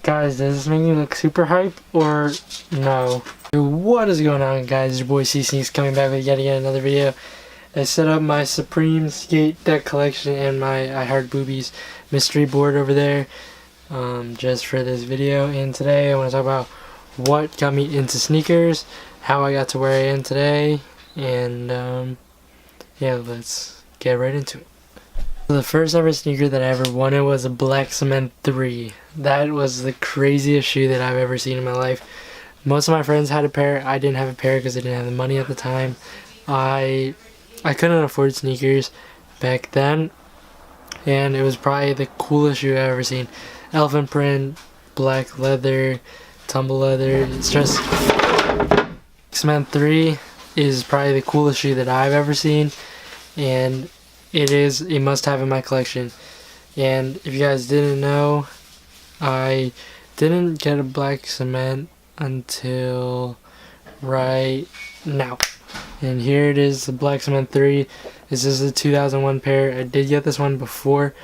Guys, does this make me look super hype or no? What is going on, guys? It's your boy C-Sneaks coming back with yet again another video. I set up my Supreme skate deck collection and my I Heart Boobies mystery board over there just for this video. And today I want to talk about what got me into sneakers, how I got to where I am today, and yeah, let's get right into it. The first ever sneaker that I ever wanted was a Black Cement 3. That was the craziest shoe that I've ever seen in my life. Most of my friends had a pair. I didn't have a pair because I didn't have the money at the time. I couldn't afford sneakers back then, and it was probably the coolest shoe I've ever seen. Elephant print, black leather, tumble leather. It's just Cement 3 is probably the coolest shoe that I've ever seen, and it is a must-have in my collection. And if you guys didn't know, I didn't get a Black Cement until right now. And here it is, the Black Cement 3. This is the 2001 pair. I did get this one before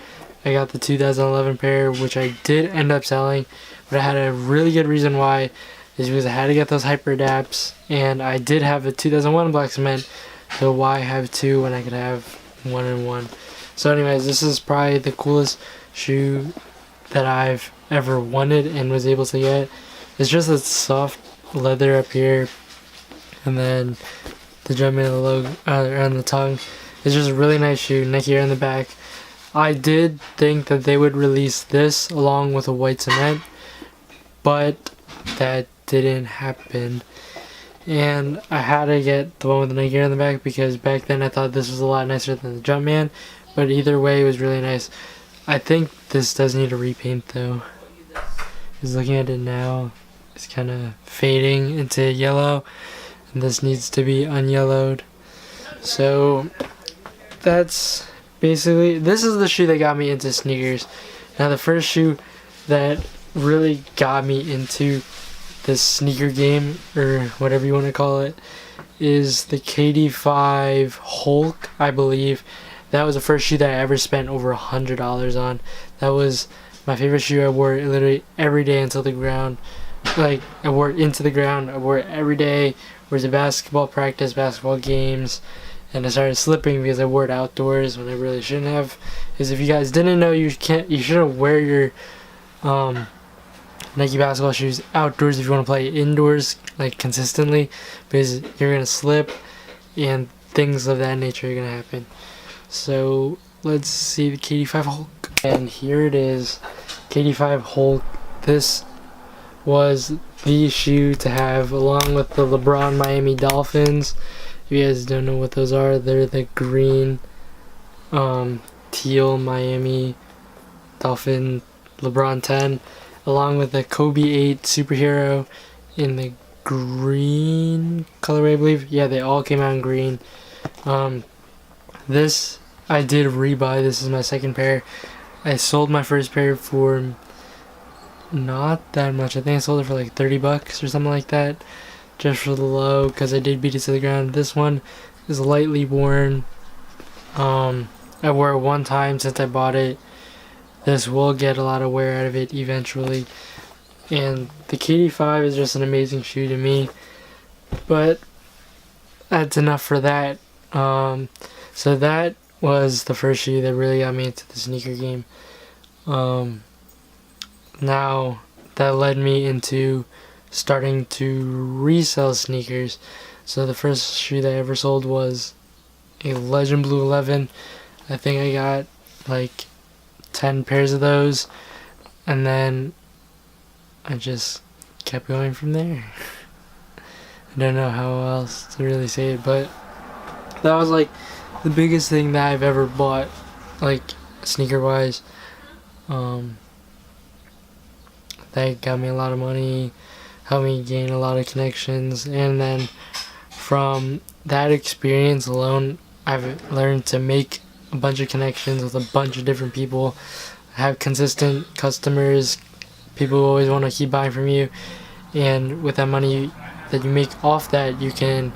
I got the 2011 pair, which I did end up selling, but I had a really good reason why. Is because I had to get those hyper adapts, and I did have a 2001 Black Cement, so why have two when I could have one and one? So anyways, this is probably the coolest shoe that I've ever wanted and was able to get. It's just a soft leather up here, and then the Jumpman logo on the tongue. It's just a really nice shoe. Nike on the back. I did think that they would release this along with a white cement, but that didn't happen. And I had to get the one with the Nike on the back because back then I thought this was a lot nicer than the Jumpman, but either way it was really nice. I think this does need a repaint though, because looking at it now, it's kind of fading into yellow, and this needs to be unyellowed. So that's basically, this is the shoe that got me into sneakers. Now the first shoe that really got me into this sneaker game, or whatever you want to call it, is the KD5 Hulk, I believe. That was the first shoe that I ever spent over $100 on. That was my favorite shoe. I wore it literally every day until the ground. Like, I wore it into the ground. I wore it every day. Wore it to basketball practice, basketball games, and I started slipping because I wore it outdoors when I really shouldn't have. Because if you guys didn't know, you shouldn't wear your Nike basketball shoes outdoors if you want to play indoors like consistently, because you're gonna slip and things of that nature are gonna happen. So let's see the KD5 Hulk, and here it is, KD5 Hulk. This was the shoe to have along with the LeBron Miami Dolphins. If you guys don't know what those are, they're the green teal Miami Dolphin LeBron 10, along with the Kobe 8 Superhero in the green colorway, I believe. Yeah, they all came out in green. This I did rebuy. This is my second pair. I sold my first pair for not that much. I think I sold it for like 30 bucks or something like that, just for the low, because I did beat it to the ground. This one is lightly worn. I wore it one time since I bought it. This will get a lot of wear out of it eventually. And the KD5 is just an amazing shoe to me. But that's enough for that. So that was the first shoe that really got me into the sneaker game. Now that led me into starting to resell sneakers. So the first shoe that I ever sold was a Legend Blue 11. I think I got like 10 pairs of those, and then I just kept going from there. I don't know how else to really say it, but that was like the biggest thing that I've ever bought, like sneaker wise. That got me a lot of money, helped me gain a lot of connections, and then from that experience alone, I've learned to make a bunch of connections with a bunch of different people, have consistent customers, people who always want to keep buying from you, and with that money that you make off that, you can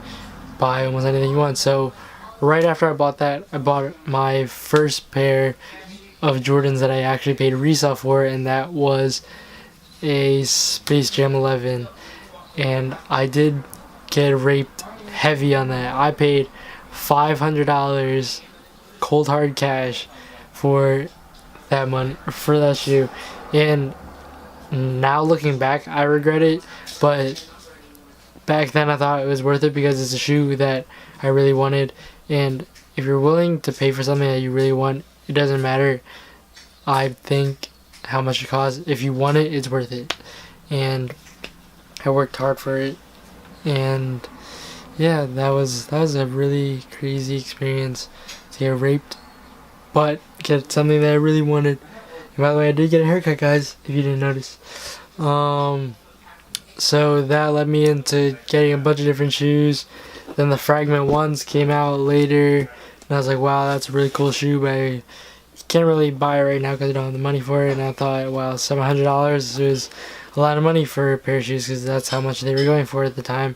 buy almost anything you want. So right after I bought that, I bought my first pair of Jordans that I actually paid resale for, and that was a Space Jam 11, and I did get raped heavy on that. I paid $500 cold hard cash for that shoe, and now looking back I regret it, but back then I thought it was worth it because it's a shoe that I really wanted. And if you're willing to pay for something that you really want, it doesn't matter, I think, how much it costs. If you want it, it's worth it. And I worked hard for it, and yeah, that was a really crazy experience to get raped but get something that I really wanted. And by the way, I did get a haircut, guys, if you didn't notice. So that led me into getting a bunch of different shoes. Then the Fragment ones came out later, and I was like, wow, that's a really cool shoe, but I can't really buy it right now because I don't have the money for it. And I thought, wow, $700 was a lot of money for a pair of shoes because that's how much they were going for at the time.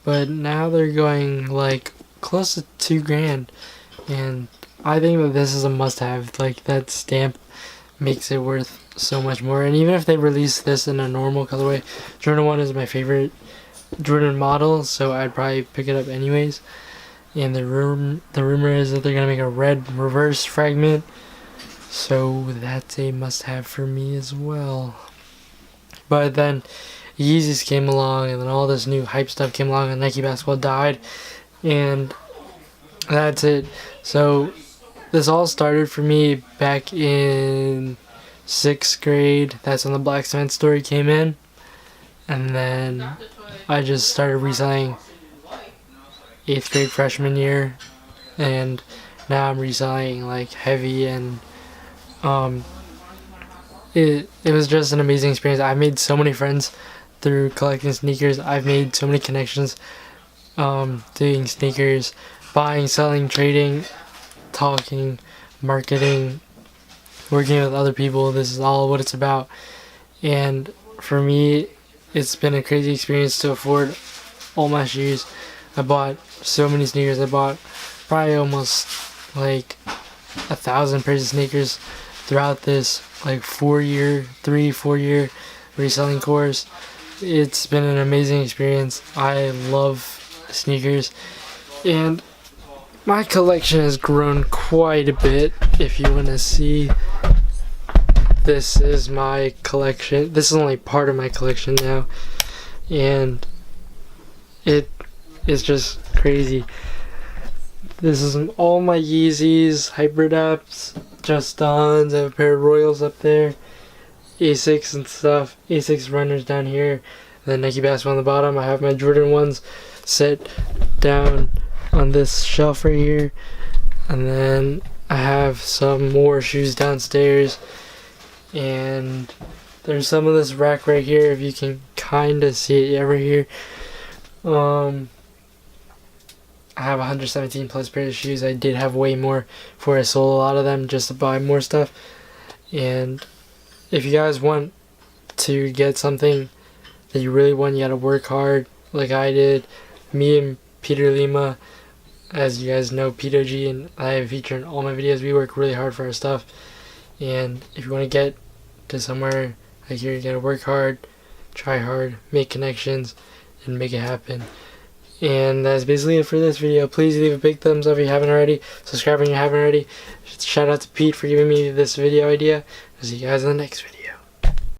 But now they're going like close to $2,000, and I think that this is a must-have. Like, that stamp makes it worth so much more. And even if they release this in a normal colorway, Jordan 1 is my favorite Jordan model, so I'd probably pick it up anyways. And the rumor is that they're gonna make a red reverse Fragment, so that's a must-have for me as well. But then Yeezys came along, and then all this new hype stuff came along, and Nike basketball died, and that's it. So this all started for me back in 6th grade. That's when the Black Cement story came in, and then I just started reselling 8th grade freshman year, and now I'm reselling like heavy, and it was just an amazing experience. I made so many friends through collecting sneakers. I've made so many connections doing sneakers, buying, selling, trading, talking, marketing, working with other people. This is all what it's about. And for me, it's been a crazy experience to afford all my shoes. I bought so many sneakers. I bought probably almost like 1,000 pairs of sneakers throughout this like 3-4 year reselling course. It's been an amazing experience. I love sneakers, and my collection has grown quite a bit. If you want to see, this is my collection. This is only part of my collection now, and it is just crazy. This is all my Yeezys, Hybrid Apps, Just Dons. I have a pair of Royals up there, Asics and stuff, Asics runners down here, and then Nike basketball on the bottom. I have my Jordan 1s set down on this shelf right here, and then I have some more shoes downstairs, and there's some of this rack right here, if you can kind of see it right here. I have 117 plus pairs of shoes. I did have way more before I sold a lot of them just to buy more stuff. And if you guys want to get something that you really want, you gotta work hard like I did. Me and Peter Lima, as you guys know, P2G, and I have featured in all my videos, we work really hard for our stuff. And if you want to get to somewhere like here, you gotta work hard, try hard, make connections, and make it happen. And that's basically it for this video. Please leave a big thumbs up if you haven't already. Subscribe if you haven't already. Shout out to Pete for giving me this video idea. I'll see you guys in the next video.